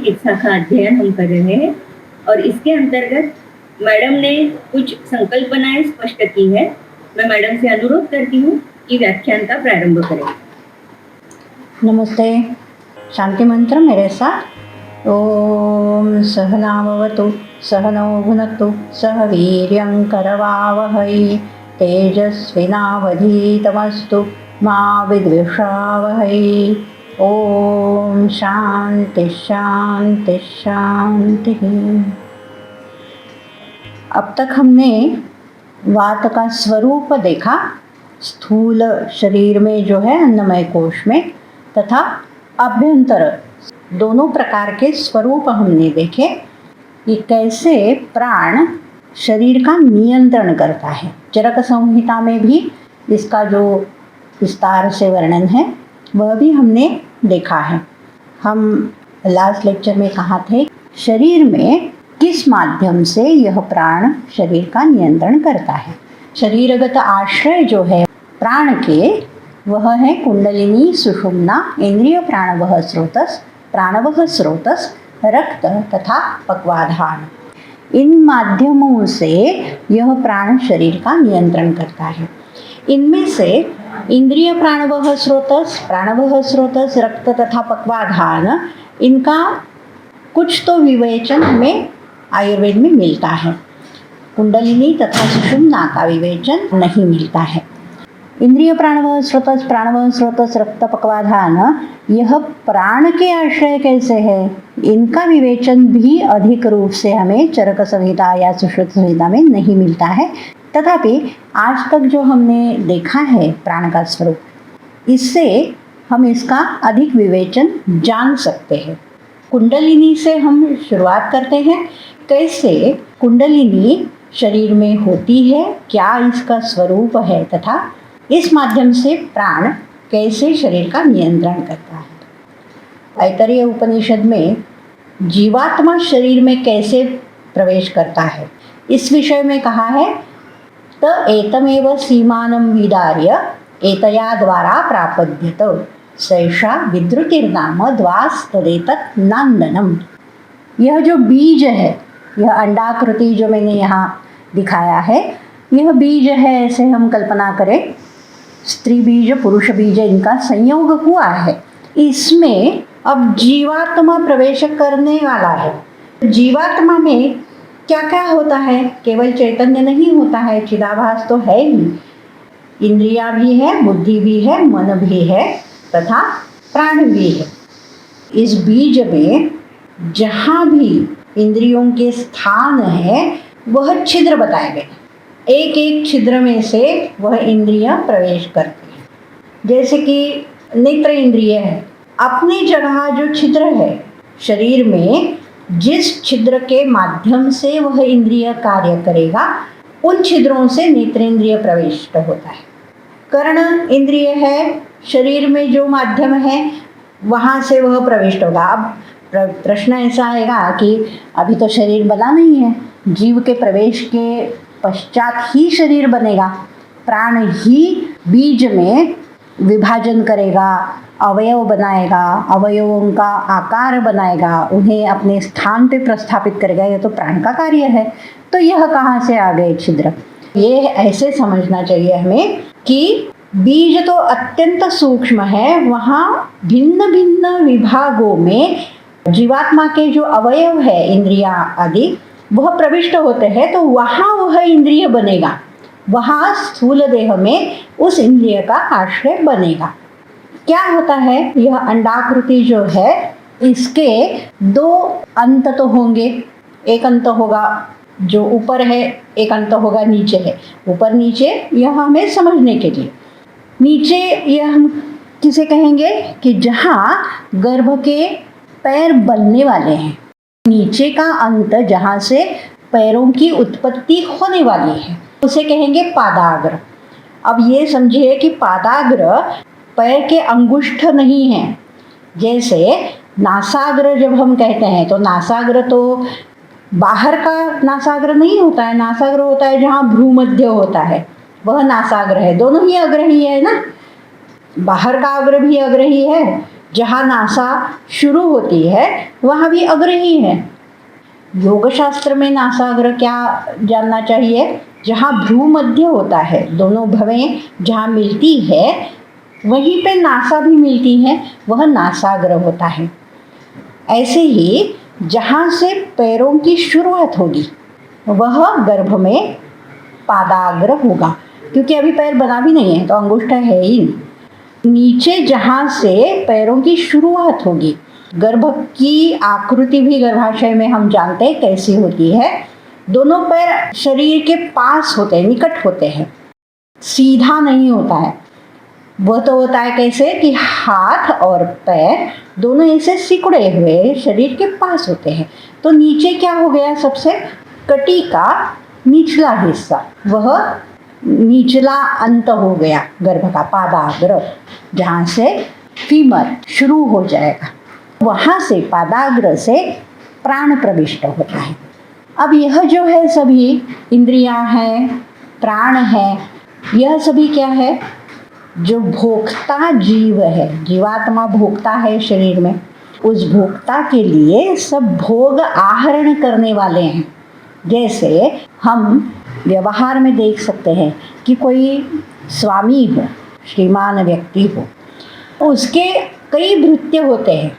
चिकित्सा का अध्ययन हम कर रहे हैं और इसके अंतर्गत मैडम ने कुछ संकल्पनाएं स्पष्ट की है। मैं मैडम से अनुरोध करती हूँ कि व्याख्यान का प्रारंभ करें। नमस्ते। शांति मंत्र मेरे साथ। ओम सहनाववतु सहनौ भुनक्तु सह वीर्यं करवावहै तेजस्विनावधीतमस्तु मा विद्विषावहै। ओम शांति शांति शांति। अब तक हमने वात का स्वरूप देखा, स्थूल शरीर में जो है अन्नमय कोश में, तथा अभ्यंतर दोनों प्रकार के स्वरूप हमने देखे कि कैसे प्राण शरीर का नियंत्रण करता है। चरक संहिता में भी इसका जो विस्तार से वर्णन है वह भी हमने देखा है। हम लास्ट लेक्चर में कहा थे शरीर में किस माध्यम से यह प्राण शरीर का नियंत्रण करता है। शरीरगत आश्रय जो है प्राण के वह है कुंडलिनी, सुषुम्ना, इंद्रिय प्राणवह स्रोतस, रक्त तथा पक्वाधान। इन माध्यमों से यह प्राण शरीर का नियंत्रण करता है। इनमें से इंद्रिय प्राणवह स्रोतस, रक्त तथा पक्वाधान, इनका कुछ तो विवेचन हमें आयुर्वेद में मिलता है। कुंडलिनी तथा सुषुम्ना का विवेचन नहीं मिलता है। इंद्रिय प्राणवह स्रोतस, रक्त पक्वाधान, यह प्राण के आश्रय कैसे है, इनका विवेचन भी अधिक रूप से हमें चरक संहिता या सुश्रुत संहिता में नहीं मिलता है। तथापि आज तक जो हमने देखा है प्राण का स्वरूप, इससे हम इसका अधिक विवेचन जान सकते हैं। कुंडलिनी से हम शुरुआत करते हैं। कैसे कुंडलिनी शरीर में होती है, क्या इसका स्वरूप है, तथा इस माध्यम से प्राण कैसे शरीर का नियंत्रण करता है। ऐतरेय उपनिषद में जीवात्मा शरीर में कैसे प्रवेश करता है, इस विषय में कहा है त एतमेव सीमानं विदार्य एतया द्वारा प्रापद्यत सैषा विद्रुतिर्नाम द्वास्तदेतत् नान्दनम। यह जो बीज है, यह अंडाकृति जो मैंने यहाँ दिखाया है, यह बीज है। ऐसे हम कल्पना करें, स्त्री बीज पुरुष बीज इनका संयोग हुआ है। इसमें अब जीवात्मा प्रवेश करने वाला है। जीवात्मा में क्या क्या होता है, केवल चैतन्य नहीं होता है, चिदाभास तो है ही, इंद्रियां भी है, बुद्धि भी है, मन भी है तथा प्राण भी है। इस बीज में जहाँ भी इंद्रियों के स्थान है वह छिद्र बताए गए। एक एक छिद्र में से वह इंद्रियां प्रवेश करती हैं। जैसे कि नेत्र इंद्रिय है, अपनी जगह जो छिद्र है शरीर में, जिस छिद्र के माध्यम से वह इंद्रिय कार्य करेगा, उन छिद्रों से नेत्रेंद्रिय प्रविष्ट होता है। कर्ण इंद्रिय है, शरीर में जो माध्यम है वहाँ से वह प्रविष्ट होगा। अब प्रश्न ऐसा आएगा कि अभी तो शरीर बना नहीं है, जीव के प्रवेश के पश्चात ही शरीर बनेगा। प्राण ही बीज में विभाजन करेगा, अवयव बनाएगा, अवयवों का आकार बनाएगा, उन्हें अपने स्थान पे प्रस्थापित करेगा। यह तो प्राण का कार्य है। तो यह कहाँ से आ गए छिद्र? ये ऐसे समझना चाहिए हमें कि बीज तो अत्यंत सूक्ष्म है, वहाँ भिन्न भिन्न विभागों में जीवात्मा के जो अवयव है, इंद्रिया आदि, वह प्रविष्ट होते हैं। तो वहाँ वह इंद्रिय बनेगा, वहाँ स्थूल देह में उस इंद्रिय का आश्रय बनेगा। क्या होता है, यह अंडाकृति जो है इसके दो अंत तो होंगे। एक अंत होगा जो ऊपर है, एक अंत होगा नीचे है। ऊपर नीचे यह हमें समझने के लिए, नीचे यह हम किसे कहेंगे कि जहाँ गर्भ के पैर बनने वाले हैं, नीचे का अंत जहाँ से पैरों की उत्पत्ति होने वाली है, उसे कहेंगे पादाग्र। अब ये समझिए कि पादाग्र पैर के अंगुष्ठ नहीं है। जैसे नासाग्र जब हम कहते हैं तो नासाग्र तो बाहर का नासाग्र नहीं होता है, नासाग्र होता है जहाँ भ्रूमध्य होता है, वह नासाग्र है। दोनों ही अग्र ही है ना, बाहर का अग्र भी अग्र ही है, जहाँ नासा शुरू होती है वहाँ भी अग्र ही है। योग शास्त्र में नासाग्र क्या जानना चाहिए? जहाँ भ्रूमध्य होता है, दोनों भवें जहाँ मिलती है वहीं पे नासा भी मिलती है, वह नासाग्र होता है। ऐसे ही जहाँ से पैरों की शुरुआत होगी वह गर्भ में पादाग्र होगा, क्योंकि अभी पैर बना भी नहीं है तो अंगूठा है ही नहीं। नीचे जहाँ से पैरों की शुरुआत होगी, गर्भ की आकृति भी गर्भाशय में हम जानते हैं कैसी होती है। दोनों पैर शरीर के पास होते हैं, निकट होते हैं, सीधा नहीं होता है। वह तो होता है कैसे कि हाथ और पैर दोनों ऐसे सिकुड़े हुए शरीर के पास होते हैं। तो नीचे क्या हो गया? सबसे कटी का निचला हिस्सा, वह निचला अंत हो गया गर्भ का, पादाग्र, जहाँ से फीमर शुरू हो जाएगा। वहाँ से पादाग्र से प्राण प्रविष्ट होता है। अब यह जो है सभी इंद्रियां हैं, प्राण है, यह सभी क्या है? जो भोक्ता जीव है, जीवात्मा भोक्ता है शरीर में, उस भोक्ता के लिए सब भोग आहरण करने वाले हैं। जैसे हम व्यवहार में देख सकते हैं कि कोई स्वामी हो, श्रीमान व्यक्ति हो, उसके कई भृत्य होते हैं।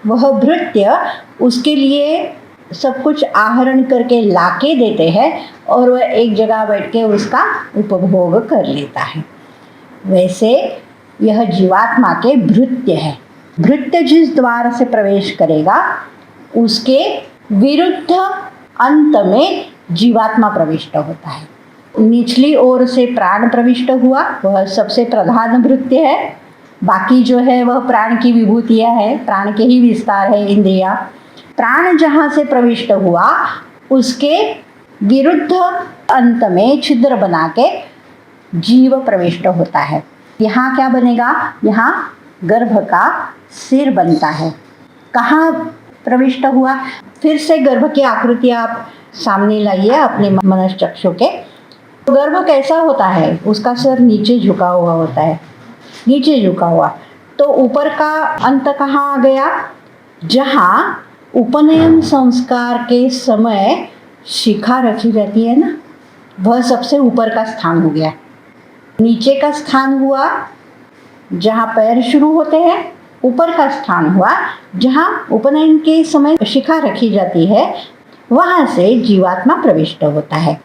वह भृत्य उसके लिए सब कुछ आहरण करके लाके देते हैं और वह एक जगह बैठ के उसका उपभोग कर लेता है। वैसे यह जीवात्मा के भृत्य है। भृत्य जिस द्वार से प्रवेश करेगा उसके विरुद्ध अंत में जीवात्मा प्रविष्ट होता है। निचली ओर से प्राण प्रविष्ट हुआ, वह सबसे प्रधान भृत्य है। बाकी जो है वह प्राण की विभूतियाँ है, प्राण के ही विस्तार है इंद्रिया। प्राण जहाँ से प्रविष्ट हुआ उसके विरुद्ध अंत में छिद्र बना के जीव प्रविष्ट होता है। यहाँ क्या बनेगा? यहाँ गर्भ का सिर बनता है। कहाँ प्रविष्ट हुआ? फिर से गर्भ की आकृति आप सामने लाइए अपने मनश्चक्षु के। तो गर्भ कैसा होता है? उसका सिर नीचे झुका हुआ होता है, नीचे झुका हुआ। तो ऊपर का अंत कहाँ आ गया? जहाँ उपनयन संस्कार के समय शिखा रखी जाती है ना, वह सबसे ऊपर का स्थान हो गया। नीचे का स्थान हुआ जहाँ पैर शुरू होते हैं, ऊपर का स्थान हुआ जहाँ उपनयन के समय शिखा रखी जाती है, वहाँ से जीवात्मा प्रविष्ट होता है।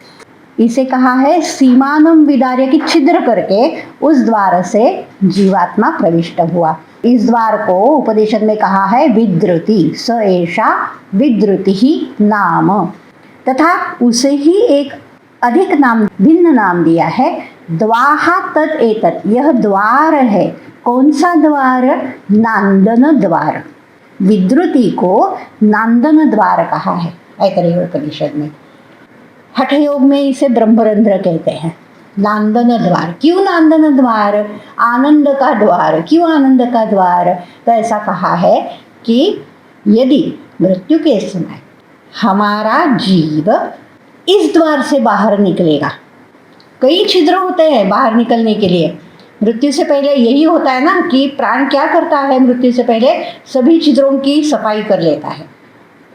इसे कहा है सीमानम विदार्य की छिद्र करके उस द्वार से जीवात्मा प्रविष्ट हुआ। इस द्वार को उपनिषद में कहा है विद्रुति, स एषा विद्रुति ही नाम, तथा उसे ही एक अधिक नाम, भिन्न नाम दिया है, द्वाहा तत् एतत्, यह द्वार है। कौन सा द्वार? नांदन द्वार। विद्रुति को नांदन द्वार कहा है ऐतरेय उपनिषद में। हठ योग में इसे ब्रह्मरंध्र कहते हैं, नांदन द्वार। क्यों नांदन द्वार? आनंद का द्वार। क्यों आनंद का द्वार? तो ऐसा कहा है कि यदि मृत्यु के समय हमारा जीव इस द्वार से बाहर निकलेगा, कई छिद्र होते हैं बाहर निकलने के लिए। मृत्यु से पहले यही होता है ना कि प्राण क्या करता है? मृत्यु से पहले सभी छिद्रों की सफाई कर लेता है।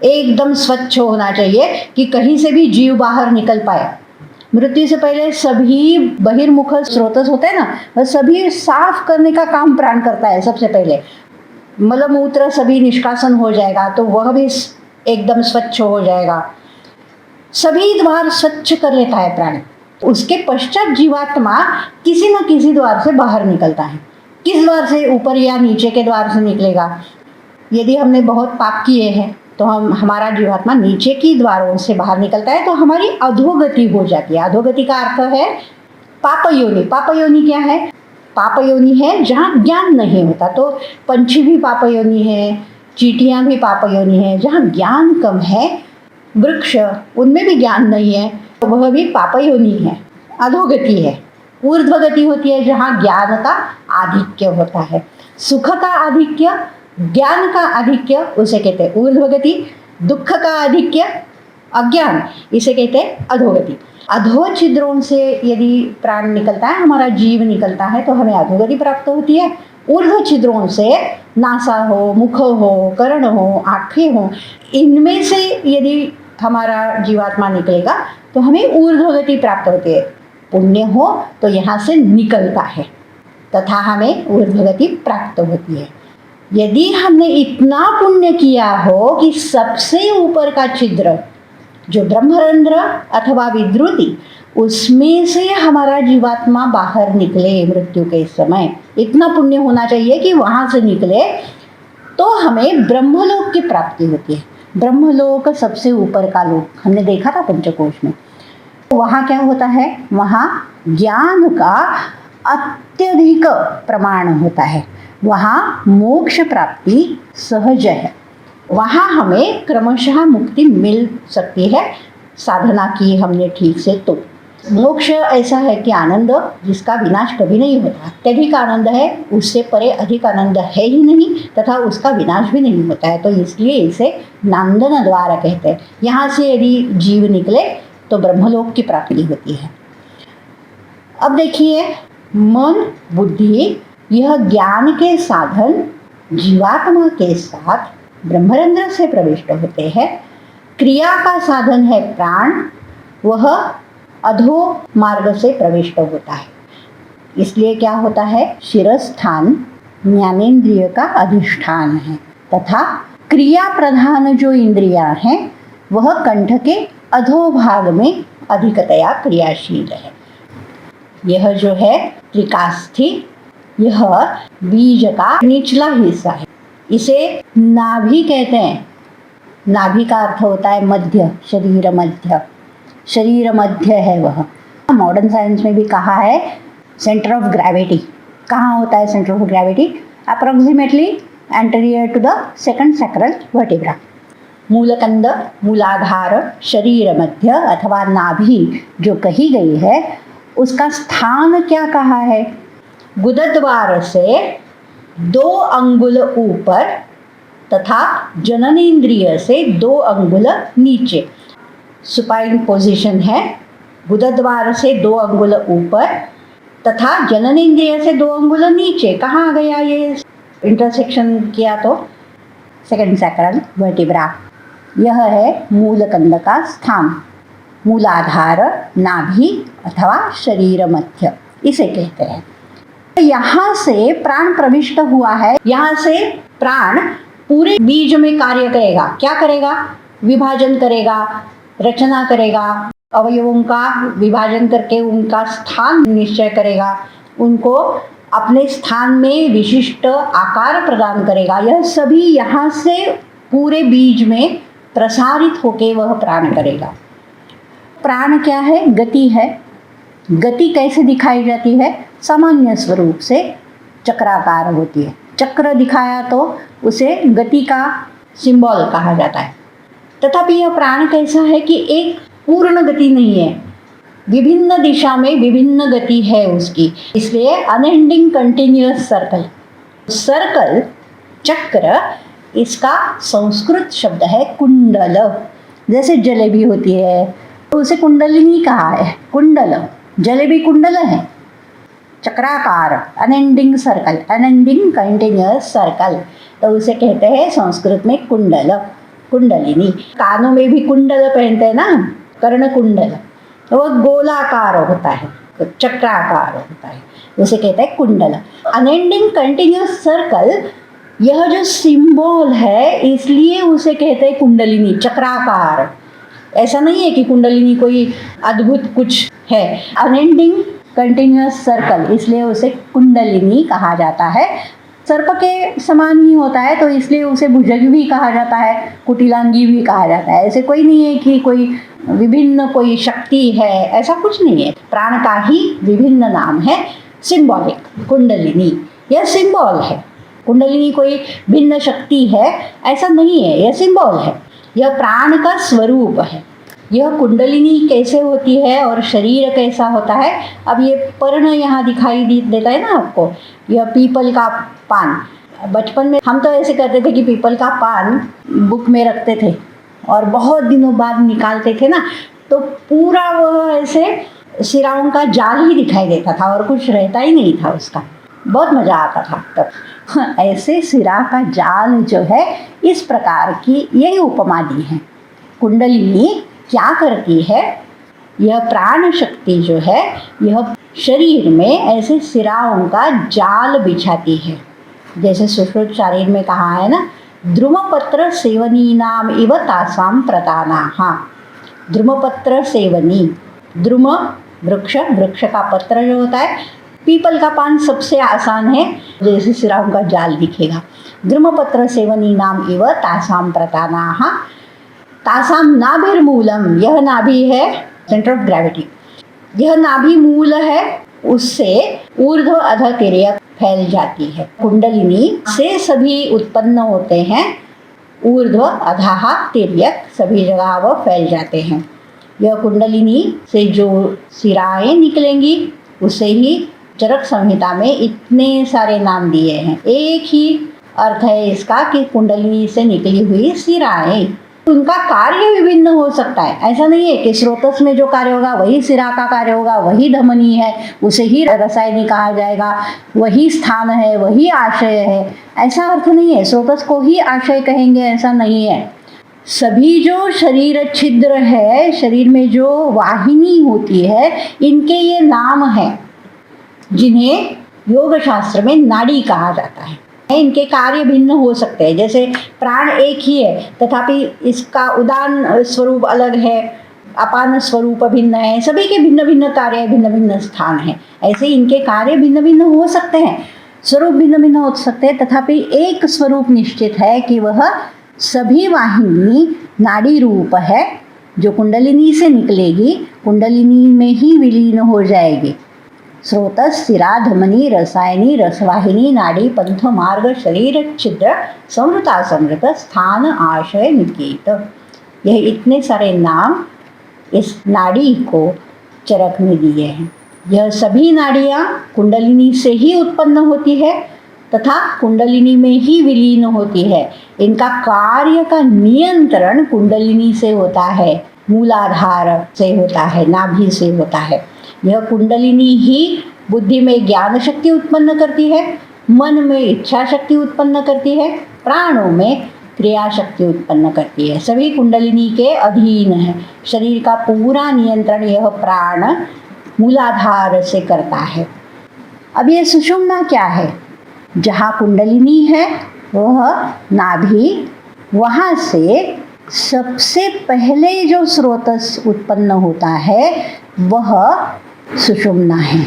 एकदम स्वच्छ होना चाहिए कि कहीं से भी जीव बाहर निकल पाए। मृत्यु से पहले सभी बहिर्मुख स्रोत होते हैं ना, वह सभी साफ करने का काम प्राण करता है। सबसे पहले मलमूत्र सभी निष्कासन हो जाएगा तो वह भी एकदम स्वच्छ हो जाएगा। सभी द्वार स्वच्छ कर लेता है प्राण। उसके पश्चात जीवात्मा किसी न किसी द्वार से बाहर निकलता है। किस द्वार से? ऊपर या नीचे के द्वार से निकलेगा। यदि हमने बहुत पाप किए हैं तो हमारा जीवात्मा नीचे की द्वारों से बाहर निकलता है, तो हमारी अधोगति हो जाती है। अधोगति का अर्थ है पाप योनि। पाप योनि क्या है? पाप योनि है जहाँ ज्ञान नहीं होता। तो पंछी भी पाप योनि है, चींटियाँ भी पाप योनि है। जहाँ ज्ञान कम है, वृक्ष उनमें भी ज्ञान नहीं है, तो वह भी पाप योनि है, अधोगति है। ऊर्ध्वगति होती है जहाँ ज्ञान का आधिक्य होता है। सुख का आधिक्य, ज्ञान का आधिक्य, उसे कहते हैं ऊर्ध्वगति। दुख का आधिक्य, अज्ञान, इसे कहते हैं अधोगति। अधो छिद्रों से यदि प्राण निकलता है, हमारा जीव निकलता है, तो हमें अधोगति प्राप्त होती है। ऊर्ध्व छिद्रों से नासा हो, मुख हो, कर्ण हो, आँखें हो, इनमें से यदि हमारा जीवात्मा निकलेगा तो हमें ऊर्ध्व गति प्राप्त होती है। पुण्य हो तो यहाँ से निकलता है तथा हमें ऊर्ध्व गति प्राप्त होती है। यदि हमने इतना पुण्य किया हो कि सबसे ऊपर का छिद्र जो ब्रह्मरंध्र अथवा विद्रुति, उसमें से हमारा जीवात्मा बाहर निकले मृत्यु के समय, इतना पुण्य होना चाहिए कि वहाँ से निकले तो हमें ब्रह्मलोक की प्राप्ति होती है। ब्रह्मलोक सबसे ऊपर का लोक, हमने देखा था पंचकोश में। वहाँ क्या होता है, वहाँ ज्ञान का अत्यधिक प्रमाण होता है, वहाँ मोक्ष प्राप्ति सहज है, वहाँ हमें क्रमशः मुक्ति मिल सकती है साधना की हमने ठीक से। तो मोक्ष ऐसा है कि आनंद जिसका विनाश कभी नहीं होता, अत्यधिक आनंद है, उससे परे अधिक आनंद है ही नहीं तथा उसका विनाश भी नहीं होता है। तो इसलिए इसे नंदन द्वार कहते हैं। यहाँ से यदि जीव निकले तो ब्रह्मलोक की प्राप्ति होती है। अब देखिए, मन बुद्धि यह ज्ञान के साधन जीवात्मा के साथ ब्रह्मरंध्र से प्रविष्ट होते हैं। क्रिया का साधन है प्राण, वह अधो मार्ग से प्रविष्ट होता है। इसलिए क्या होता है, शिरस्थान ज्ञानेन्द्रिय का अधिष्ठान है तथा क्रिया प्रधान जो इंद्रियां हैं वह कंठ के अधोभाग में अधिकतया क्रियाशील है। यह जो है त्रिकास्थि, यह बीज का निचला हिस्सा है, इसे नाभि कहते हैं। नाभि का अर्थ होता है मध्य, शरीर मध्य, शरीर मध्य है वह। मॉडर्न साइंस में भी कहा है सेंटर ऑफ ग्रेविटी। कहाँ होता है centre of gravity? Approximately anterior to the second sacral vertebra. मूलकंद, मूलाधार, शरीर मध्य अथवा नाभि जो कही गई है उसका स्थान क्या कहा है? गुदद्वार से 2 अंगुल ऊपर तथा जननेन्द्रिय से 2 अंगुल नीचे। सुपाइन पोजीशन है, गुदद्वार से 2 अंगुल ऊपर तथा जननेन्द्रिय से 2 अंगुल नीचे। कहाँ आ गया ये इंटरसेक्शन किया तो? Second sacral vertebra. यह है मूलकंद का स्थान, मूलाधार, नाभि अथवा शरीर मध्य इसे कहते हैं। यहाँ से प्राण प्रविष्ट हुआ है, यहाँ से प्राण पूरे बीज में कार्य करेगा। क्या करेगा? विभाजन करेगा, रचना करेगा, अवयवों का विभाजन करके उनका स्थान निश्चय करेगा, उनको अपने स्थान में विशिष्ट आकार प्रदान करेगा। यह सभी यहाँ से पूरे बीज में प्रसारित होके वह प्राण करेगा। प्राण क्या है? गति है। गति कैसे दिखाई जाती है? सामान्य स्वरूप से चक्राकार होती है। चक्र दिखाया तो उसे गति का सिंबल कहा जाता है। तथापि यह प्राण कैसा है कि एक पूर्ण गति नहीं है, विभिन्न दिशा में विभिन्न गति है उसकी, इसलिए अनएंडिंग कंटिन्यूअस सर्कल। सर्कल, चक्र, इसका संस्कृत शब्द है कुंडल। जैसे जलेबी होती है तो उसे कुंडलिनी कहा है, कुंडल। जलेबी कुंडल है, चक्राकार, unending circle, unending continuous circle, तो उसे कहते हैं संस्कृत में कुंडल, कुंडलिनी। कानों में भी कुंडल पहनते हैं ना, कर्ण कुंडल, तो वह गोलाकार होता है, चक्राकार होता है, उसे कहते हैं कुंडल। अनएंडिंग कंटिन्यूअस सर्कल, यह जो सिंबल है इसलिए उसे कहते हैं कुंडलिनी, चक्राकार। ऐसा नहीं है कि कुंडलिनी कोई अद्भुत कुछ है, अनएंडिंग कंटिन्यूअस सर्कल, इसलिए उसे कुंडलिनी कहा जाता है। सर्प के समान ही होता है तो इसलिए उसे भुजंग भी कहा जाता है, कुटिलांगी भी कहा जाता है। ऐसे कोई नहीं है कि कोई विभिन्न कोई शक्ति है, ऐसा कुछ नहीं है। प्राण का ही विभिन्न नाम है, सिंबॉलिक। कुंडलिनी यह सिंबल है, कुंडलिनी कोई भिन्न शक्ति है ऐसा नहीं है, यह सिंबल है, यह प्राण का स्वरूप है। यह कुंडलिनी कैसे होती है और शरीर कैसा होता है, अब ये पर्ण यहाँ दिखाई देता है ना आपको, यह पीपल का पान। बचपन में हम तो ऐसे करते थे कि पीपल का पान बुक में रखते थे और बहुत दिनों बाद निकालते थे ना, तो पूरा वह ऐसे सिराओं का जाल ही दिखाई देता था और कुछ रहता ही नहीं था उसका। बहुत मज़ा आता था तब। ऐसे सिरा का जाल जो है, इस प्रकार की यही उपमा दी है। कुंडलिनी क्या करती है, यह प्राण शक्ति जो है, यह शरीर में ऐसे सिराओं का जाल बिछाती है। जैसे सुश्रुत शारीर में कहा है ना, द्रुमपत्र सेवनी नाम इव तासाम प्रदानाहा। द्रुमपत्र सेवनी, द्रुम वृक्ष, वृक्ष का पत्र जो होता है, पीपल का पान सबसे आसान है, जैसे सिराओं का जाल दिखेगा। द्रुमपत्र सेवनी नाम इव तासाम प्रदानाहा। तासाम नाभिर्मूलम, यह नाभि है सेंटर ऑफ ग्रेविटी, यह नाभि मूल है, उससे ऊर्ध्व अध तिर्यक फैल जाती है। कुंडलिनी से सभी उत्पन्न होते हैं, ऊर्ध्व अधः तिर्यक सभी जगह वह फैल जाते हैं। यह कुंडलिनी से जो सिराएं निकलेंगी, उसे ही चरक संहिता में इतने सारे नाम दिए हैं। एक ही अर्थ है इसका कि कुंडलिनी से निकली हुई सिराएं, उनका कार्य विभिन्न हो सकता है। ऐसा नहीं है कि स्रोतस में जो कार्य होगा वही सिरा का कार्य होगा, वही धमनी है, उसे ही रसायनी कहा जाएगा, वही स्थान है, वही आशय है, ऐसा अर्थ नहीं है। स्रोतस को ही आशय कहेंगे ऐसा नहीं है। सभी जो शरीर छिद्र है, शरीर में जो वाहिनी होती है, इनके ये नाम हैं, जिन्हें योग शास्त्र में नाड़ी कहा जाता है। इनके कार्य भिन्न हो सकते हैं। जैसे प्राण एक ही है, तथापि इसका उदान स्वरूप अलग है, अपान स्वरूप भिन्न है, सभी के भिन्न भिन्न कार्य, भिन्न भिन्न स्थान है। ऐसे इनके कार्य भिन्न भिन्न हो सकते हैं, स्वरूप भिन्न भिन्न हो सकते हैं, तथापि एक स्वरूप निश्चित है कि वह सभी वाहिनी नाड़ी रूप है, जो कुंडलिनी से निकलेगी, कुंडलिनी में ही विलीन हो जाएगी। स्रोतस, सिरा, धमनी, रसायनी, रसवाहिनी, नाड़ी, पंथ, मार्ग, शरीर, छिद्र, समृता, समृत, स्थान, आशय, निकेत, यह इतने सारे नाम इस नाड़ी को चरक में दिए हैं। यह सभी नाड़ियाँ कुंडलिनी से ही उत्पन्न होती है तथा कुंडलिनी में ही विलीन होती है। इनका कार्य का नियंत्रण कुंडलिनी से होता है, मूलाधार से होता है, नाभि से होता है। यह कुंडलिनी ही बुद्धि में ज्ञान शक्ति उत्पन्न करती है, मन में इच्छा शक्ति उत्पन्न करती है, प्राणों में क्रिया शक्ति उत्पन्न करती है। सभी कुंडलिनी के अधीन है। शरीर का पूरा नियंत्रण यह प्राण मूलाधार से करता है। अब यह सुषुम्ना क्या है? जहाँ कुंडलिनी है वह नाभि, वहाँ से सबसे पहले जो स्रोतस उत्पन्न होता है वह सुषुम्ना है।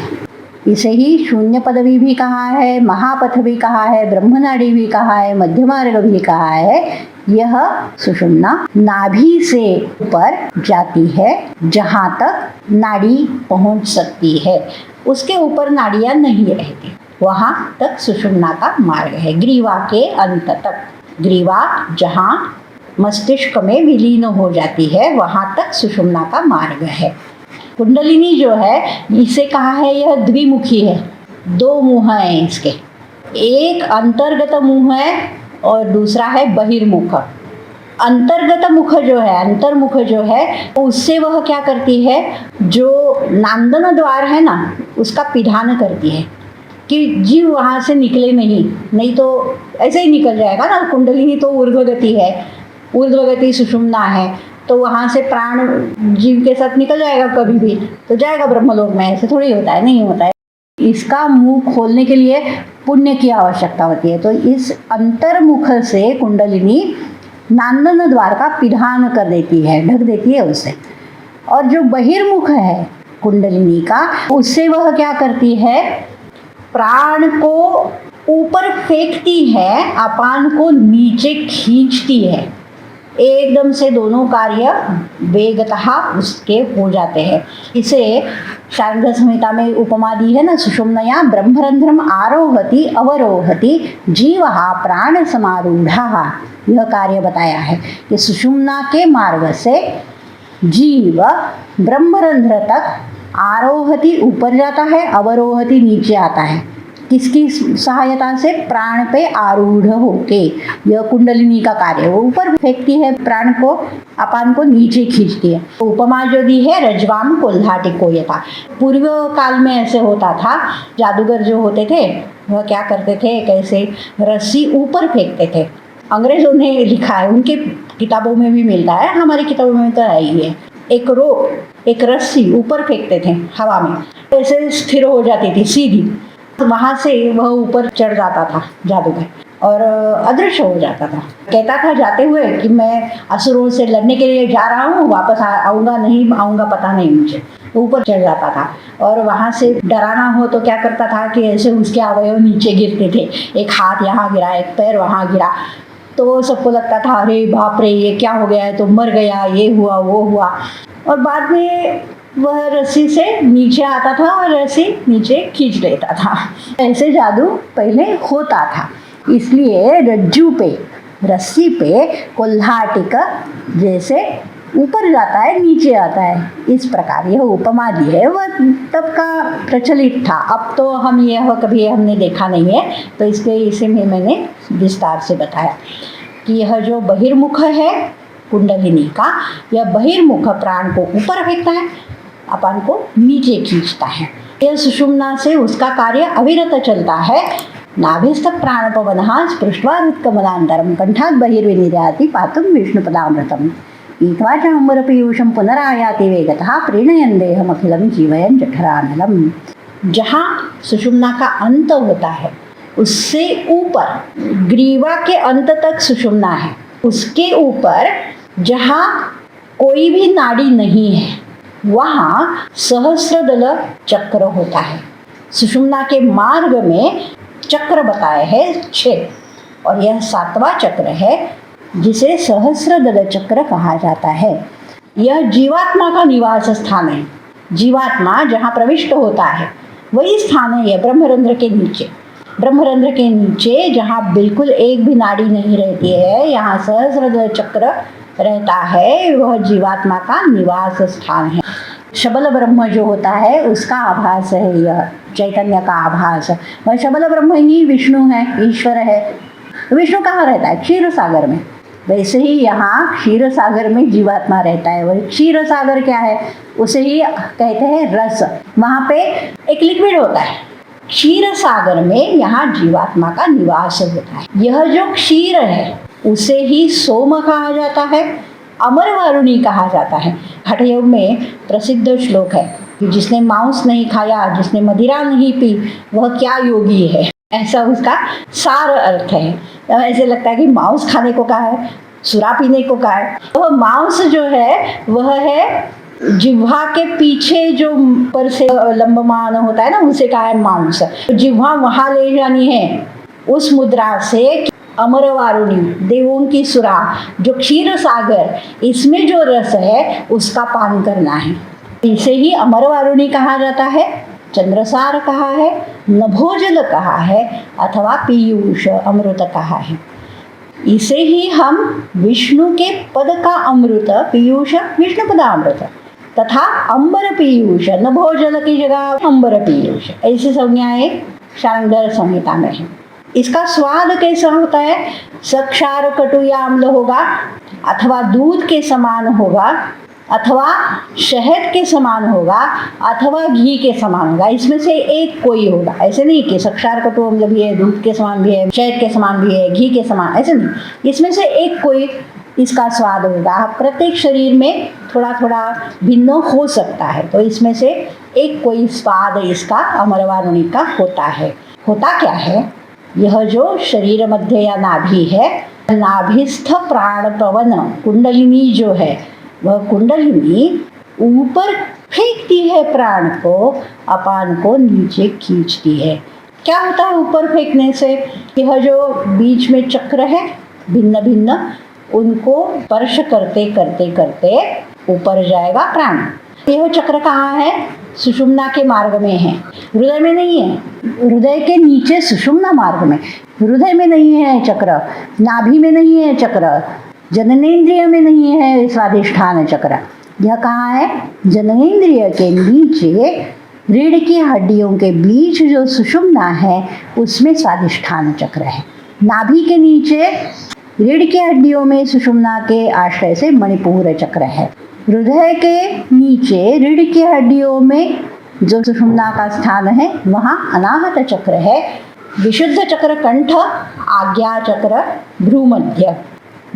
इसे ही शून्य पदवी भी कहा है, महापथ भी कहा है, ब्रह्मनाड़ी भी कहा है, मध्यमार्ग भी कहा है। यह सुषुम्ना नाभि से ऊपर जाती है, जहाँ तक नाड़ी पहुँच सकती है, उसके ऊपर नाड़ियाँ नहीं रहती, वहाँ तक सुषुम्ना का मार्ग है, ग्रीवा के अंत तक। ग्रीवा जहाँ मस्तिष्क में विलीन हो जाती है, वहाँ तक सुषुम्ना का मार्ग है। कुंडलिनी जो है, इसे कहा है यह द्विमुखी है, दो मुँह हैं इसके, एक अंतर्गत मुँह है और दूसरा है बहिर्मुख। अंतर्गत मुख जो है, अंतर्मुख जो है, उससे वह क्या करती है, जो नांदन द्वार है ना, उसका पिधान करती है कि जीव वहाँ से निकले नहीं तो ऐसे ही निकल जाएगा ना। कुंडलिनी तो ऊर्ध्वगति है, ऊर्ध्वगति सुषुम्ना है, तो वहाँ से प्राण जीव के साथ निकल जाएगा, कभी भी तो जाएगा ब्रह्मलोक में। ऐसे थोड़ी होता है, नहीं होता है। इसका मुंह खोलने के लिए पुण्य की आवश्यकता होती है। तो इस अंतर्मुख से कुंडलिनी नांदन द्वार का पिधान कर देती है, ढक देती है उसे। और जो बहिर्मुख है कुंडलिनी का, उससे वह क्या करती है, प्राण को ऊपर फेंकती है, अपान को नीचे खींचती है। एकदम से दोनों कार्य वेगतः उसके हो जाते हैं। इसे शार्ङ्ग संहिता में उपमा दी है ना, सुषुम्नया ब्रह्मरंध्रम आरोहति अवरोहति जीवः प्राण समारूढ़ः। यह कार्य बताया है कि सुषुम्ना के मार्ग से जीव ब्रह्मरंध्र तक आरोहति ऊपर जाता है, अवरोहति नीचे आता है। किसकी सहायता से? प्राण पे आरूढ़ होके। यह कुंडलिनी का कार्य, वो ऊपर फेंकती है प्राण को, अपान को नीचे खींचती है। उपमा जो दी है रजवाम कोल्हाटिको यथा। पूर्व काल में ऐसे होता था, जादूगर जो होते थे वह क्या करते थे, कैसे रस्सी ऊपर फेंकते थे। अंग्रेजों ने लिखा है, उनके किताबों में भी मिलता है, हमारी किताबों में तो है ही है। एक रोप, एक रस्सी ऊपर फेंकते थे हवा में, ऐसे स्थिर हो जाती थी सीधी, वहां से वह ऊपर चढ़ जाता था जादूगर और अदृश्य हो जाता था। कहता था जाते हुए कि मैं असुरों से लड़ने के लिए जा रहा हूँ, वापस आऊँगा नहीं आऊँगा पता नहीं मुझे। ऊपर चढ़ जाता था और वहाँ से डराना हो तो क्या करता था कि ऐसे उसके अवयव नीचे गिरते थे, एक हाथ यहाँ गिरा, एक पैर वहाँ गिरा, तो सबको लगता था अरे बाप रे ये क्या हो गया है, तो मर गया, ये हुआ वो हुआ। और बाद में वह रस्सी से नीचे आता था और रस्सी नीचे खींच लेता था। ऐसे जादू पहले होता था। इसलिए रज्जू पे, रस्सी पे कुल्हाटिका जैसे ऊपर जाता है नीचे आता है, इस प्रकार यह उपमा दी है, वह तब का प्रचलित था। अब तो हम यह कभी हमने देखा नहीं है, तो इसलिए इसे में मैंने विस्तार से बताया कि यह जो बहिर्मुख है कुंडलिनी का, यह बहिर्मुख प्राण को ऊपर फेंकता है, अपन को नीचे खींचता है। यह सुषुम्ना से उसका कार्य अविरत चलता है। नाभिस्थ प्राणपवनः स्पृष्ट्वा हृत्कमलान्तरं कंठात् बहिर्विनिर्याति पातुं विष्णुपदामृतम् ईत्वा च अम्बरपीयूषं पुनरायाति वेगतः प्रीणयन् देहमखिलं जीवयन् जठरानलम्। जहाँ सुषुम्ना का अंत होता है उससे ऊपर ग्रीवा के अंत तक सुषुम्ना है, उसके ऊपर जहाँ कोई भी नाड़ी नहीं है वहाँ सहस्रदल चक्र होता है। सुषुम्ना के मार्ग में चक्र बताए हैं 6 और यह 7वां चक्र है जिसे सहस्रदल चक्र कहा जाता है। यह जीवात्मा का निवास स्थान है। जीवात्मा जहाँ प्रविष्ट होता है वही स्थान है यह ब्रह्मरंध्र के नीचे। ब्रह्मरंध्र के नीचे जहाँ बिल्कुल एक भी नाड़ी नहीं रहती है, यहाँ सहस्रदल चक्र रहता है, वह जीवात्मा का निवास स्थान है। शबल ब्रह्म जो होता है उसका आभास है, यह चैतन्य का आभास। वह शबल ब्रह्म ही विष्णु है, ईश्वर है। विष्णु कहाँ रहता है? क्षीर सागर में। वैसे ही यहाँ क्षीर सागर में जीवात्मा रहता है। वही क्षीर सागर क्या है? उसे ही कहते हैं रस। वहाँ पे एक लिक्विड होता है। क्षीर सागर में यहाँ जीवात्मा का निवास होता है। यह जो क्षीर है उसे ही सोम कहा जाता है, अमर वारुणी कहा जाता है। हठयोग में प्रसिद्ध श्लोक है कि जिसने मांस नहीं खाया, जिसने मदिरा नहीं पी, वह क्या योगी है, ऐसा उसका सार अर्थ है। तो ऐसे लगता है कि मांस खाने को कहा है, सुरा पीने को कहा है। तो मांस जो है वह है जिह्वा के पीछे जो पर से लंबमान होता है ना, उसे कहा है मांस। तो जिह्वा वहाँ ले जानी है उस मुद्रा से। अमर वारुणी, देवों की सुरा, जो क्षीर सागर, इसमें जो रस है उसका पान करना है। इसे ही अमर वारुणी कहा जाता है, चंद्रसार कहा है, नभोजल कहा है अथवा पीयूष अमृत कहा है। इसे ही हम विष्णु के पद का अमृत, पीयूष विष्णु पदामृत तथा अंबर पीयूष, नभोजल की जगह अंबर पीयूष, ऐसी संज्ञाएं शार्ंगधर संहिता में है। इसका स्वाद कैसा होता है? सक्षार कटु या अम्ल होगा, अथवा दूध के समान होगा, अथवा शहद के समान होगा, अथवा घी के समान होगा। इसमें से एक कोई होगा। ऐसे नहीं कि सक्षार कटु अम्ल भी है, दूध के समान भी है, शहद के समान भी है, घी के समान, ऐसे नहीं। इसमें से एक कोई इसका स्वाद होगा। प्रत्येक शरीर में थोड़ा थोड़ा भिन्न हो सकता है, तो इसमें से एक कोई स्वाद इसका अमर वारुणी का होता है। होता क्या है? यह जो शरीर मध्य या नाभि है, नाभिस्थ प्राण पवन कुंडलिनी जो है, वह कुंडलिनी ऊपर फेंकती है प्राण को, अपान को नीचे खींचती है। क्या होता है ऊपर फेंकने से? यह जो बीच में चक्र है भिन्न भिन्न, उनको स्पर्श करते करते करते ऊपर जाएगा प्राण। यह चक्र कहाँ है? सुषुम्ना के मार्ग में है, हृदय में नहीं है। हृदय के नीचे सुषुम्ना मार्ग में, हृदय में नहीं है चक्र, नाभि में नहीं है चक्र, जननेन्द्रिय में नहीं है स्वादिष्ठान चक्र। यह कहाँ है? जननेन्द्रिय के नीचे रीढ़ की हड्डियों के बीच जो सुषुम्ना है उसमें स्वादिष्ठान चक्र है। नाभि के नीचे रीढ़ की हड्डियों में सुषुम्ना के आश्रय से मणिपुर चक्र है। हृदय के नीचे रीढ़ की हड्डियों में जो सुषुम्ना का स्थान है वहाँ अनाहत चक्र है। विशुद्ध चक्र कंठ, आज्ञा चक्र भ्रूमध्य।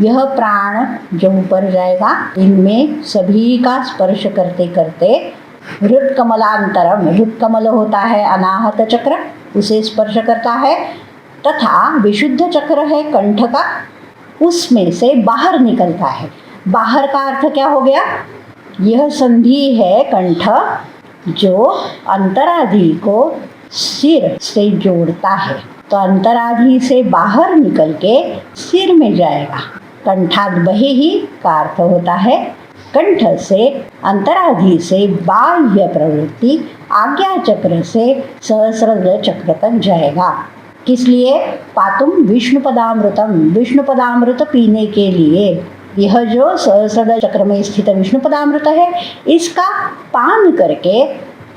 यह प्राण जो ऊपर जाएगा, इनमें सभी का स्पर्श करते करते हृत्कमलांतरम, हृत्कमल होता है अनाहत चक्र, उसे स्पर्श करता है, तथा विशुद्ध चक्र है कंठ का, उसमें से बाहर निकलता है। बाहर का अर्थ क्या हो गया? यह संधि है कंठ जो अंतराधि को सिर से जोड़ता है, तो अंतराधि से बाहर निकल के सिर में जाएगा। कंठाद बहे ही का अर्थ होता है कंठ से अंतराधि से बाह्य प्रवृत्ति आज्ञा चक्र से सहस्रदल चक्र तक जाएगा। किस लिए? पातुम विष्णु पदामृतम, विष्णु पदामृत पीने के लिए। यह जो सहस्रदल चक्र में स्थित विष्णु पदामृत है, इसका पान करके,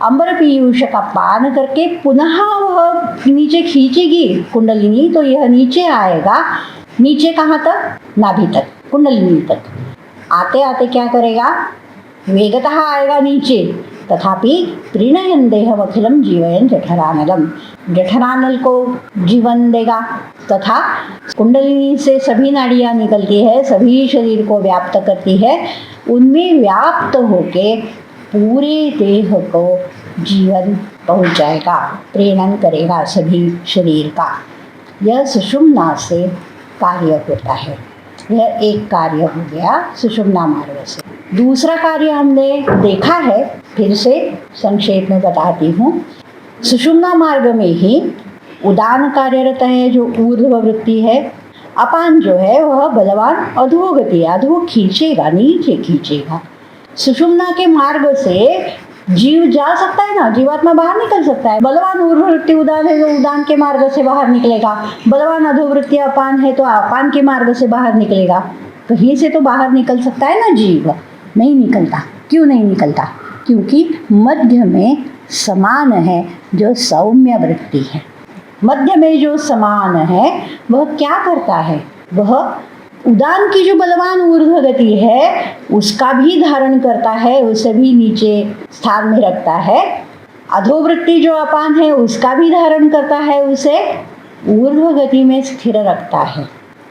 अम्बर पीयूष का पान करके पुनः वह नीचे खींचेगी कुंडलिनी, तो यह नीचे आएगा। नीचे कहाँ तक? नाभि तक, कुंडलिनी तक। आते आते क्या करेगा? वेगतः आएगा नीचे, तथापि प्रीणयन देहम अखिलम जीवयन जठरानलम, जठरानल को जीवन देगा। तथा कुंडलिनी से सभी नाड़ियाँ निकलती है, सभी शरीर को व्याप्त करती है, उनमें व्याप्त होके पूरे देह को जीवन पहुँचाएगा, प्रेरण करेगा सभी शरीर का। यह सुषुम्ना से कार्य होता है। यह एक कार्य हो गया सुषुम्ना मार्ग से। दूसरा कार्य हमने देखा है, फिर से संक्षेप में बताती हूँ। सुषुम्ना मार्ग में ही उदान कार्यरत है, जो ऊर्ध्व वृत्ति है। अपान जो है वह बलवान अधोगति, अधो खींचेगा, नीचे खींचेगा। सुषुम्ना के मार्ग से जीव जा सकता है ना, जीवात्मा बाहर निकल सकता है। बलवान ऊर्ध्ववृत्ति उदान है, तो उदान के मार्ग से बाहर निकलेगा। बलवान अधोवृत्ति अपान है, तो अपान के मार्ग से बाहर निकलेगा। कहीं से तो बाहर निकल सकता है ना जीव। नहीं निकलता। क्यों नहीं निकलता? क्योंकि मध्य में समान है जो सौम्य वृत्ति है। मध्य में जो समान है वह क्या करता है? वह उदान की जो बलवान ऊर्ध्व गति है उसका भी धारण करता है, उसे भी नीचे स्थान में रखता है। अधोवृत्ति जो अपान है उसका भी धारण करता है, उसे ऊर्ध्व गति में स्थिर रखता है।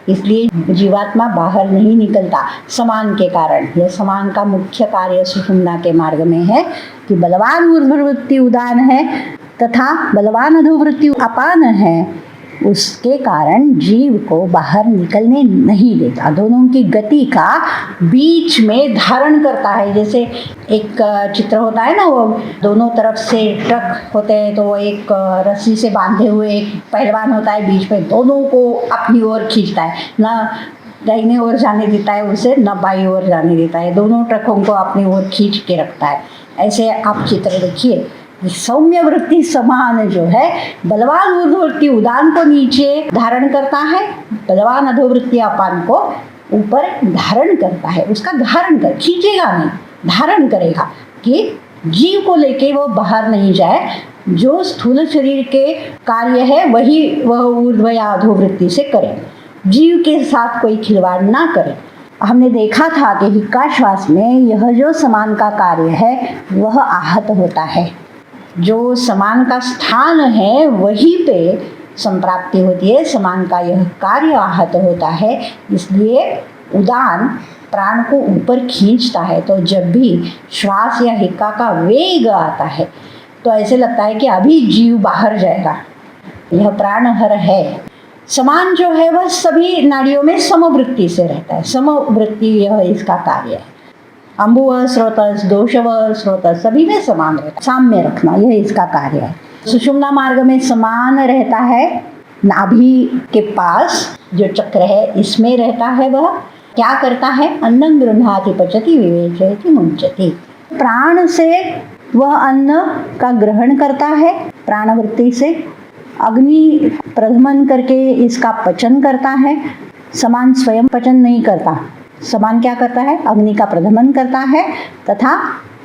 इसलिए जीवात्मा बाहर नहीं निकलता समान के कारण। यह समान का मुख्य कार्य सुषुम्ना के मार्ग में है कि बलवान ऊर्ध्ववृत्ति उदान है तथा बलवान अधोवृत्ति अपान है, उसके कारण जीव को बाहर निकलने नहीं देता। दोनों की गति का बीच में धारण करता है। जैसे एक चित्र होता है ना, वो दोनों तरफ से ट्रक होते हैं, तो वो एक रस्सी से बांधे हुए एक पहलवान होता है, बीच में दोनों को अपनी ओर खींचता है, ना दाहिने ओर जाने देता है उसे, न बाई ओर जाने देता है, दोनों ट्रकों को अपनी ओर खींच के रखता है। ऐसे आप चित्र देखिए। सौम्य वृत्ति समान जो है, बलवान ऊर्ध्ववृत्ति उदान को नीचे धारण करता है, बलवान अधोवृत्ति अपान को ऊपर धारण करता है। उसका धारण कर, खींचेगा नहीं, धारण करेगा कि जीव को लेके वो बाहर नहीं जाए। जो स्थूल शरीर के कार्य है वही वह ऊर्ध्व या अधोवृत्ति से करे, जीव के साथ कोई खिलवाड़ ना करे। हमने देखा था कि हिक्का श्वास में यह जो समान का कार्य है वह आहत होता है। जो समान का स्थान है वहीं पे संप्राप्ति होती है, समान का यह कार्य आहत होता है। इसलिए उदान प्राण को ऊपर खींचता है। तो जब भी श्वास या हिक्का का वेग आता है तो ऐसे लगता है कि अभी जीव बाहर जाएगा। यह प्राणहर है। समान जो है वह सभी नाड़ियों में समवृत्ति से रहता है। समवृत्ति यह इसका कार्य है। अम्बुव स्रोतस, दोषव स्रोतस, सभी में समान रहता है। साम्य रखना यह इसका कार्य है। सुषुम्ना मार्ग में समान रहता है। नाभि के पास जो चक्र है इसमें रहता है। वह क्या करता है? अन्नं गृह्णाति पचति विवेचयति मुञ्चति। प्राण से वह अन्न का ग्रहण करता है, प्राणवृत्ति से। अग्नि प्रधमन करके इसका पचन करता है। समान स्वयं पचन नहीं करता। समान क्या करता है? अग्नि का प्रधमन करता है तथा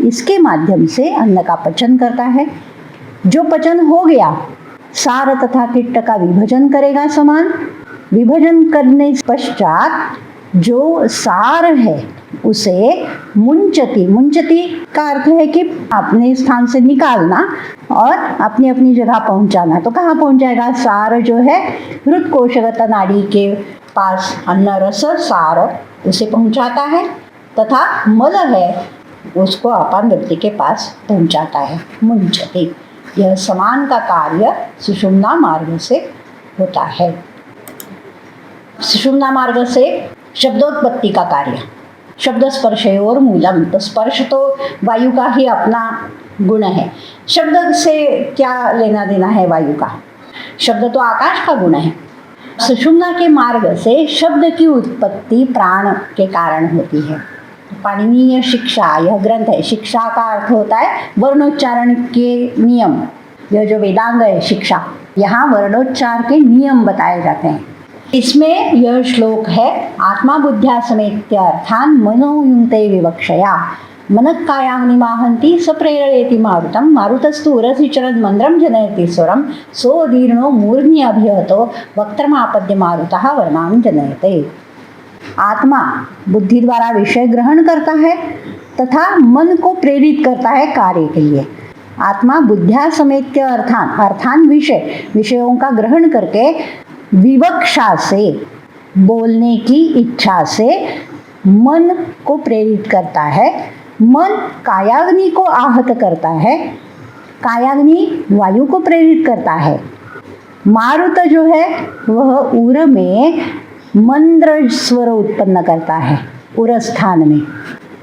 इसके माध्यम से अन्न का पचन करता है। जो पचन हो गया, सार तथा कीट का विभजन करेगा समान। विभजन करने पश्चात जो सार है उसे मुंचती, मुंचती का अर्थ है कि अपने स्थान से निकालना और अपनी अपनी जगह पहुंचाना। तो कहाँ पहुंच जाएगा? सार जो है हृदकोशगत नाड़ी के पास अन्न रस सार उसे पहुंचाता है, तथा मल है उसको अपान वृत्ति के पास पहुंचाता है। मुंचती, यह समान का कार्य सुषुम्ना मार्ग से होता है। सुषुम्ना मार्ग से शब्दोत्पत्ति का कार्य, शब्द स्पर्शयोर मूलम, तो स्पर्श तो वायु का ही अपना गुण है। शब्द से क्या लेना देना है वायु का? शब्द तो आकाश का गुण है। सुषुम्ना के मार्ग से शब्द की उत्पत्ति प्राण के कारण होती है। पाणिनीय शिक्षा यह ग्रंथ है। शिक्षा का अर्थ होता है वर्णोच्चारण के नियम। यह जो वेदांग है शिक्षा, यहाँ वर्णोच्चार के नियम बताए जाते हैं। इसमें यह श्लोक है, आत्मा बुद्ध्या समेत्य अर्थान मनोयुक्ते विवक्षया मनक्कायाग्नि माहन्ति सप्रेरयति मारुतं मारुतस्तु उरसि चरन् मन्द्रं जनयति स्वरं सोदीर्णो मूर्ध्नि अभिहतो वक्त्रमापद्य मारुतः वर्णां जनयते। आत्मा बुद्धि द्वारा विषय ग्रहण करता है तथा मन को प्रेरित करता है कार्य के लिए। आत्मा बुद्ध्या समेत्य अर्थान विषयों का ग्रहण करके विवक्षा से, बोलने की इच्छा से मन को प्रेरित करता है। मन कायाग्नि को आहत करता है, कायाग्नि वायु को प्रेरित करता है। मारुत जो है वह उर में मंद्र स्वर उत्पन्न करता है। उर स्थान में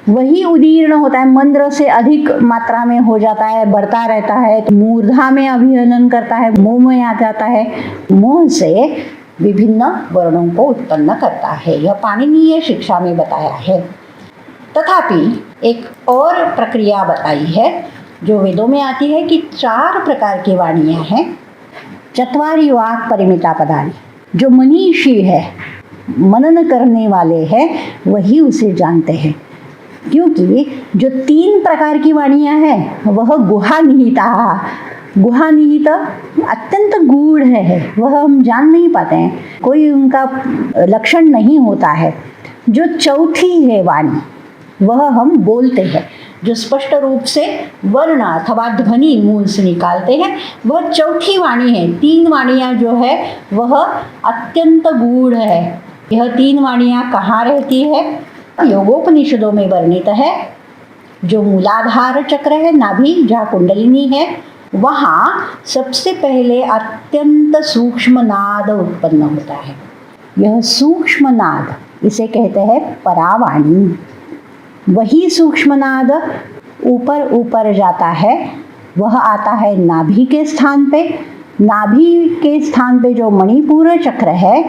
वही उदीर्ण होता है, मंद्र से अधिक मात्रा में हो जाता है, बढ़ता रहता है। तो मूर्धा में अभिहनन करता है, मुंह में आ जाता है, मुंह से विभिन्न वर्णों को उत्पन्न करता है। यह पाणिनीय शिक्षा में बताया है। तथापि एक और प्रक्रिया बताई है जो वेदों में आती है कि 4 प्रकार की वाणियाँ हैं। चत्वारि वाक् परिमिता पदानि, जो मनीषी है, मनन करने वाले हैं, वही उसे जानते हैं। क्योंकि जो 3 प्रकार की वाणियाँ हैं वह गुहा निहिता, गुहा निहित अत्यंत गूढ़ है, वह हम जान नहीं पाते हैं, कोई उनका लक्षण नहीं होता है। जो चौथी है वाणी वह हम बोलते हैं, जो स्पष्ट रूप से वर्ण अथवा ध्वनि मुंह से निकालते हैं, वह चौथी वाणी है। 3 वाणियाँ जो है वह अत्यंत गूढ़ है। यह 3 वाणियाँ कहाँ रहती है? योगोपनिषदों में वर्णित है। जो मूलाधार चक्र है, नाभि जहाँ कुंडलिनी है, वहाँ सबसे पहले अत्यंत सूक्ष्म नाद उत्पन्न होता है। यह सूक्ष्म नाद, इसे कहते हैं परावाणी। वही सूक्ष्म नाद ऊपर ऊपर जाता है, वह आता है नाभि के स्थान पे। नाभि के स्थान पे जो मणिपुर चक्र है,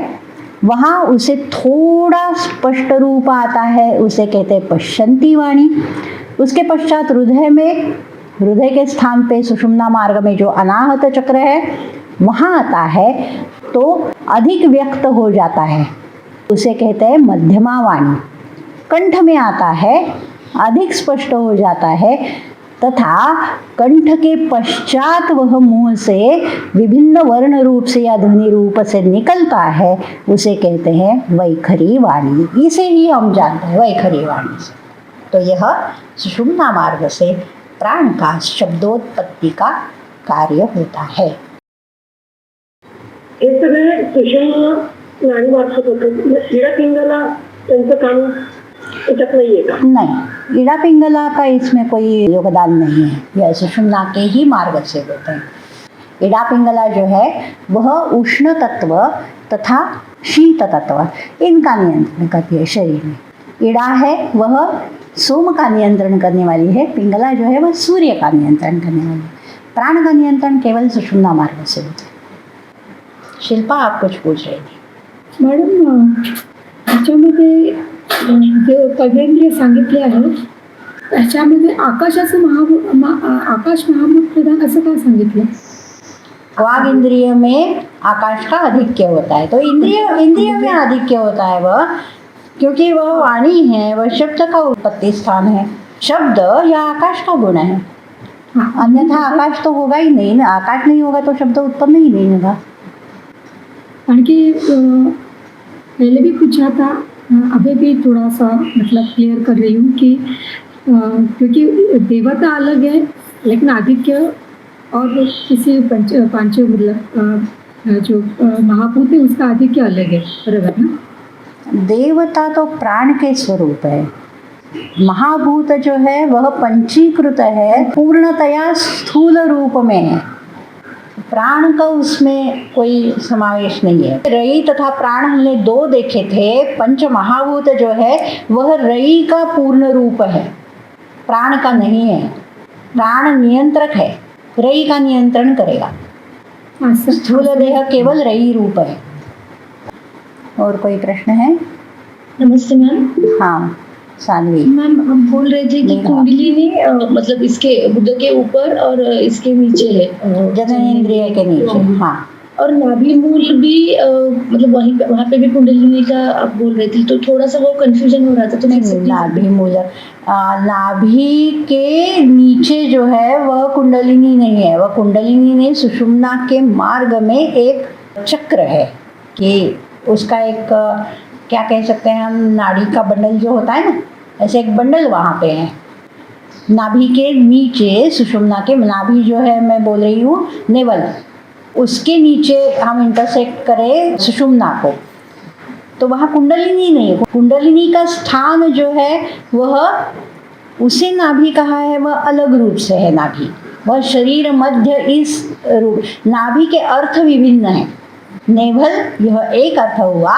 वहाँ उसे थोड़ा स्पष्ट रूप आता है, उसे कहते हैं पश्यंती वाणी। उसके पश्चात हृदय में, हृदय के स्थान पे सुषुम्ना मार्ग में जो अनाहत चक्र है वहाँ आता है, तो अधिक व्यक्त हो जाता है, उसे कहते हैं मध्यमा वाणी। कंठ में आता है, अधिक स्पष्ट हो जाता है, तथा कंठ के पश्चात वह मुंह से विभिन्न वर्ण रूप से या ध्वनि रूप से निकलता है, उसे कहते हैं वैखरी वाणी। इसे ही हम जानते हैं वैखरी वाणी से। तो यह सुषुम्ना मार्ग से प्राण का शब्दोत्पत्ति का कार्य होता है। हे सगळे सुषुम्ना नाडीमार्फत होतं। इडा पिंगला त्यांचं काम याच्यात नाहीये का? नहीं, इड़ा पिंगला का इसमें कोई योगदान नहीं है, यह सुषुम्ना के ही मार्ग से होते हैं। इड़ा पिंगला जो है वह उष्ण तत्व तथा शीत तत्व इनका नियंत्रण करती है शरीर में। इड़ा है वह सोम का नियंत्रण करने वाली है, पिंगला जो है वह सूर्य का नियंत्रण करने वाली है। प्राण का नियंत्रण केवल सुषुम्ना मार्ग से होता है। शिल्पा, आप कुछ पूछ रही थी। मॅडम, त्याच्यामध्ये जे पंचेंद्रिय सांगितले आहे त्याच्यामध्ये आकाशाचं आकाश महाभूत प्रधान असं का सांगितलं? वाग इंद्रिय में आकाश का आधिक्य होता है, तो इंद्रिय में आधिक्य होता है वह, क्योंकि वह वाणी है, वह शब्द का उत्पत्ति स्थान है। शब्द या आकाश का गुण है, अन्यथा आकाश तो होगा ही नहीं ना। आकाश नहीं होगा तो शब्द उत्पन्न ही नहीं होगा। कारण की पहले भी पूछा था अभी भी थोड़ा सा मतलब क्लियर कर रही हूँ कि क्योंकि देवता अलग है लेकिन आदित्य और किसी पांच मतलब जो महाभूत है उसका आदित्य अलग है, बराबर ना? देवता तो प्राण के स्वरूप है, महाभूत जो है वह पंचीकृत है, पूर्णतया स्थूल रूप में है, प्राण का उसमें कोई समावेश नहीं है। रई तथा प्राण हमने दो देखे थे, पंच महाभूत जो है वह रई का पूर्ण रूप है, प्राण का नहीं है। प्राण नियंत्रक है, रई का नियंत्रण करेगा, स्थूल देह केवल रई रूप है। और कोई प्रश्न है? नमस्ते मैम। हाँ सानवी मैम हम बोल रहे थे कि नहीं, कुंडलिनी मतलब इसके बुद्ध के ऊपर और इसके नीचे है, जननेंद्रिय के नीचे। हाँ, और नाभि मूल भी मतलब वहाँ पे भी कुंडलिनी का आप बोल रहे थे, तो थोड़ा सा वो कंफ्यूजन हो रहा था, तो नहीं, नाभि मूल नाभि के नीचे जो है वह कुंडलिनी नहीं है, वह कुंडलिनी नहीं, सुषुम्ना के मार्ग में एक चक्र है कि उसका एक क्या कह सकते हैं हम, नाड़ी का बंडल जो होता है ना, ऐसे एक बंडल वहाँ पे है। नाभि के नीचे सुषुम्ना के, नाभि जो है मैं बोल रही हूँ नेवल, उसके नीचे हम इंटरसेक्ट करें सुषुम्ना को, तो वहाँ कुंडलिनी नहीं है। कुंडलिनी का स्थान जो है वह, उसे नाभि कहा है, वह अलग रूप से है नाभि, वह शरीर मध्य इस रूप। नाभि के अर्थ विभिन्न हैं, नेवल यह एक अर्थ हुआ,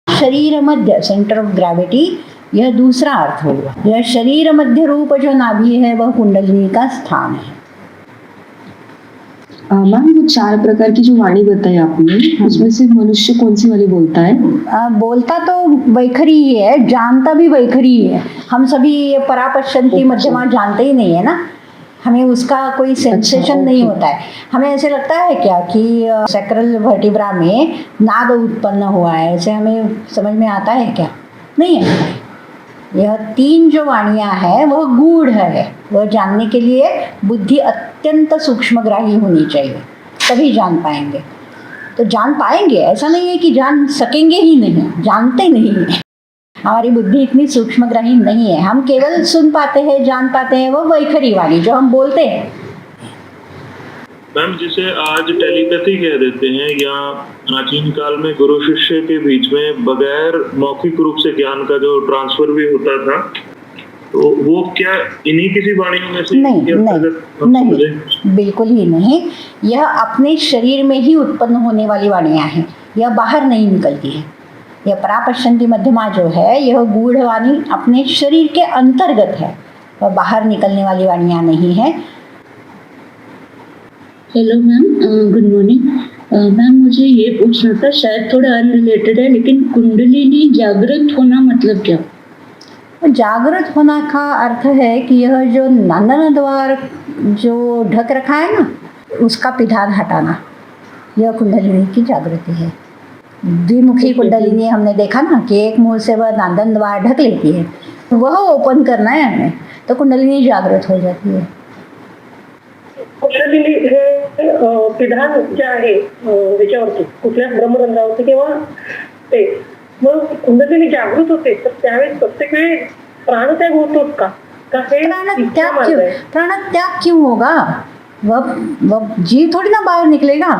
शरीर मध्य सेंटर ऑफ ग्रेविटी यह दूसरा अर्थ हुआ। यह शरीर मध्य रूप जो नाभि है वह कुंडलिनी का स्थान है। मैम वो 4 प्रकार की जो वाणी बताई आपने, उसमें से मनुष्य कौन सी वाली बोलता है? बोलता तो वैखरी ही है, जानता भी वैखरी ही है। हम सभी ये परापश्यंती मध्यमा जानते ही नहीं है ना, हमें उसका कोई सेंसेशन नहीं होता है। हमें ऐसे लगता है क्या कि सैक्रल वर्टिब्रा में नाद उत्पन्न हुआ है, ऐसे हमें समझ में आता है क्या? नहीं है। यह 3 जो वाणियाँ हैं वह गूढ़ है, वह जानने के लिए बुद्धि अत्यंत सूक्ष्मग्राही होनी चाहिए, तभी जान पाएंगे। तो जान पाएंगे, ऐसा नहीं है कि जान सकेंगे ही नहीं, जानते नहीं हैं। हमारी बुद्धि इतनी सूक्ष्मग्राही नहीं है, हम केवल सुन पाते हैं, जान पाते हैं, वो वैखरी वाणी जो हम बोलते हैं। मैम जिसे आज टेलीपैथी कह देते हैं, या प्राचीन काल में गुरु शिष्य के बीच में बगैर मौखिक रूप से ज्ञान का जो ट्रांसफर भी होता था, तो वो क्या इन्हीं किसी वाणियों में से? नहीं, बिल्कुल ही नहीं। यह अपने शरीर में ही उत्पन्न होने वाली वाणियाँ हैं, यह बाहर नहीं निकलती है। यह परापश्यंती मध्यमा जो है यह गूढ़ वाणी अपने शरीर के अंतर्गत है, वह बाहर निकलने वाली वाणियाँ नहीं है। Hello ma'am, good morning ma'am. मुझे ये पूछना था, शायद थोड़ा अनरिलेटेड है, लेकिन कुंडलिनी जागृत होना मतलब क्या? जागृत होना का अर्थ है कि यह जो नंदन द्वार जो ढक रखा है ना, उसका पिधान हटाना, यह कुंडलिनी की जागृति है। द्विमुखी कुंडलिनी हमने देखा ना कि एक मुंह से वह नंदन द्वार ढक लेती है, वह ओपन करना है हमें, तो कुंडलिनी जागृत हो जाती है। कुंडलिनी हे पिधान जे आहे याच्यावरती, कुठल्या ब्रह्मरंध्रावरती किंवा ते, मग कुंडलिनी जागृत होते तर त्यावेळेस प्रत्येक वेळी प्राणत्याग होतोच का? प्राण त्याग क्यों होगा? वह जीव थोड़ी ना बाहर निकलेगा,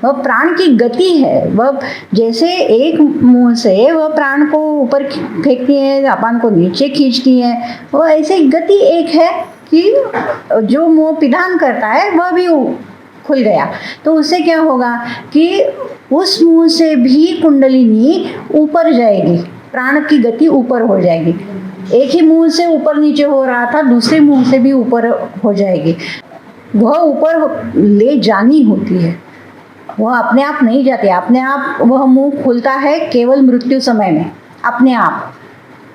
वह प्राण की गति है। वह जैसे एक मुंह से वह प्राण को ऊपर फेंकती है, अपान को नीचे खींचती है, वह ऐसे गति एक है कि जो मुंह पिधान करता है वह भी खुल गया, तो उससे क्या होगा कि उस मुंह से भी कुंडलिनी ऊपर जाएगी, प्राण की गति ऊपर हो जाएगी। एक ही मुंह से ऊपर नीचे हो रहा था, दूसरे मुंह से भी ऊपर हो जाएगी। वह ऊपर ले जानी होती है, वह अपने आप नहीं जाती। अपने आप वह मुंह खुलता है केवल मृत्यु समय में, अपने आप,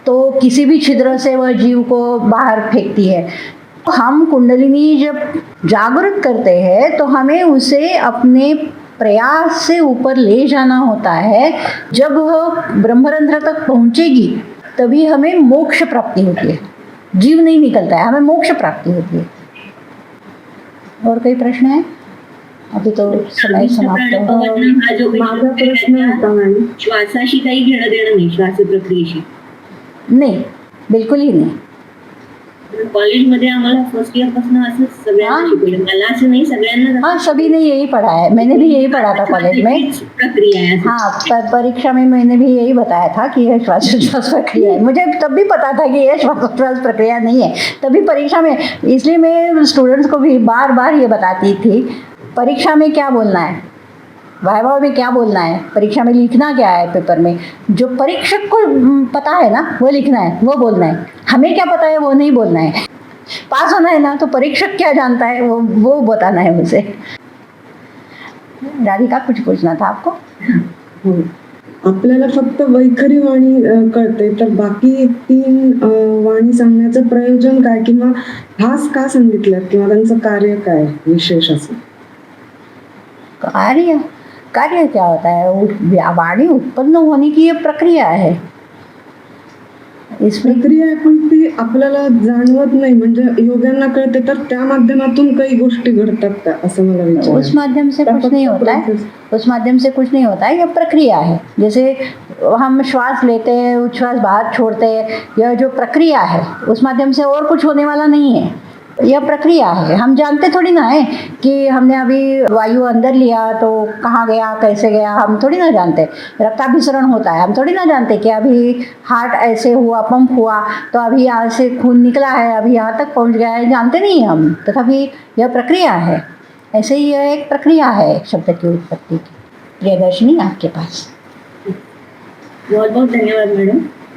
तो किसी भी छिद्र से वह जीव को बाहर फेंकती है। हम कुंडलिनी जब जागृत करते हैं तो हमें उसे अपने प्रयास से ऊपर ले जाना होता है। जब वह ब्रह्मरंध्र तक पहुँचेगी तभी हमें मोक्ष प्राप्ति होती है, जीव नहीं निकलता है, हमें मोक्ष प्राप्ति होती है। और कोई प्रश्न है? अभी तो समय समाप्त हो. प्राणवाहन हा जो माझा प्रश्न होता मॅडम, श्वासाशी काही घेणं देणं नाही, श्वास प्रक्रियेशी. नाही, बिलकुल ही नाही. कॉलेजमध्ये आम्हाला फर्स्ट इयर पासून असंच सगळ्यांना हाँ. शिकवलं. मला असं नाही, सगळ्यांना हाँ, सभी ने यही पढ़ा है, मैंने भी यही पढ़ा था कॉलेज में. हीच प्रक्रिया आहे. हाँ, परीक्षा में मैंने भी यही बताया था कि यह श्वासोच्छ्वास प्रक्रिया है. मुझे तब भी पता था कि यह श्वासोच्छ्वास प्रक्रिया नहीं है. तभी परीक्षा में, इसलिए मैं स्टूडेंट्स को भी बार बार ये बताती थी, परीक्षा में क्या बोलना है, वाइवा में क्या बोलना है, परीक्षा में लिखना क्या है पेपर में. जो परीक्षक को पता है ना वो लिखना है, वो बोलना है. हमें क्या पता है वो नहीं बोलना है. पास होना है ना तो परीक्षक क्या जानता है वो बताना है मुझे. राधिका, कुछ पूछना था आपको? हो. आपल्याला फक्त वैखरी वाणी कळते, तर बाकी 3 वाणी सांगण्याचं प्रयोजन काय, किंवा खास का सांगितलं, किंवा त्यांचं कार्य काय विशेष असं? कार्य कार्य क्या होता है, वाणी उत्पन्न होने की ये प्रक्रिया है. इसमें प्रक्रिया आहे, पण ती आपल्याला जाणवत नाही. म्हणजे योग्यांना कळते, तर त्या माध्यमातून काही गोष्टी घडतात का, असं मला उस विचारायचं. माध्यम से कुछ नहीं होता है. उस माध्यम से कुछ नहीं होता है. यह प्रक्रिया है. जैसे हम श्वास लेते हैं, उच्छ्वास बाहर छोड़ते हैं, यह जो प्रक्रिया है उस माध्यम से और कुछ होने वाला नहीं है. यह प्रक्रिया है. हम जानते थोड़ी ना है कि हमने अभी वायु अंदर लिया तो कहाँ गया, कैसे गया, हम थोड़ी ना जानते. रक्ताभिसरण होता है, हम थोड़ी ना जानते कि अभी हार्ट ऐसे हुआ, पंप हुआ तो अभी यहाँ से खून निकला है, अभी यहाँ तक पहुँच गया है, जानते नहीं हैं हम. तथापि यह प्रक्रिया है. ऐसे ही यह एक प्रक्रिया है शब्द की उत्पत्ति की. प्रियदर्शिनी, आपके पास. बहुत बहुत धन्यवाद मैडम.